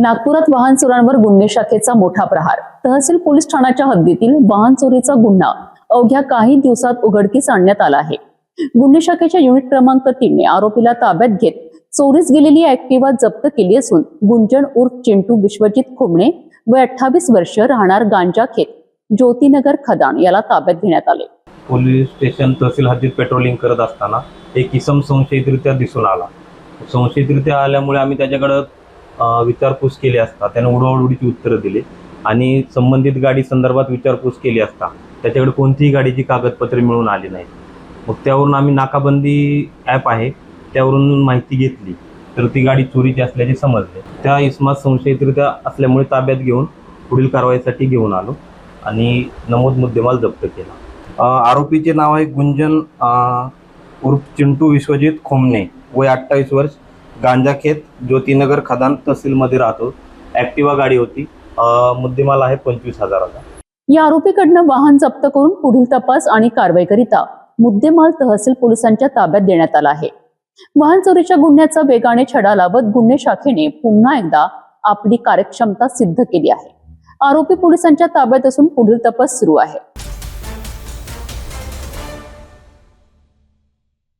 नागपुरात वाहन चोरांवर गुन्हे शाखेचा मोठा प्रहार. तहसील पोलीस ठाण्याच्या हद्दीतील वाहन चोरीचा गुन्हा अवघ्या काही दिवसात उघडकीस आणण्यात आला आहे. गुन्हे शाखेच्या युनिट क्रमांक 3 ने आरोपीला ताब्यात घेत चोरीस गेलेली ऍक्टिवा जप्त केली असून गुंजन उर्फ चिंटू विश्वजित खोमणे व 28 वर्ष राहणार गांजाखेत, ज्योतिनगर, खदान याला ताब्यात घेण्यात आले. पोलीस स्टेशन तहसील हद्दीत पेट्रोलिंग करत असताना एक इसम संशयितरित्या दिसून आला. संशयितरित्या आल्यामुळे आम्ही त्याच्याकडे विचारपूस केली असता त्याने उडवाउडवीची उत्तरं दिली आणि संबंधित गाडी संदर्भात विचारपूस केली असता त्याच्याकडे कोणतीही गाडीची कागदपत्रे मिळून आली नाहीत. मग त्यावरून आम्ही नाकाबंदी ॲप आहे त्यावरून माहिती घेतली तर ती गाडी चोरीची असल्याचे समजले. त्या इसमात संशयितरित्या असल्यामुळे ताब्यात घेऊन पुढील कारवाईसाठी घेऊन आलो आणि नमूद मुद्देमाल जप्त केला. आरोपीचे नाव आहे गुंजन उर्फ चिंटू विश्वजित खोमणे, वय 28 वर्ष, गांजाखेत, ज्योतिनगर, खदान तहसीलमध्ये राहतो. ॲक्टिवा गाडी होती. मुद्देमाल आहे 25,000चा. या आरोपीकडनं वाहन जप्त करून पुढील तपास आणि कारवाईकरिता मुद्देमाल तहसील पोलिसांच्या ताब्यात देण्यात आला आहे. वाहन चोरीच्या गुन्ह्याचा वेगाने छडा लावत गुन्हे शाखेने पुन्हा एकदा आपली कार्यक्षमता सिद्ध केली आहे. आरोपी पोलिसांच्या ताब्यात असून पुढील तपास सुरू आहे.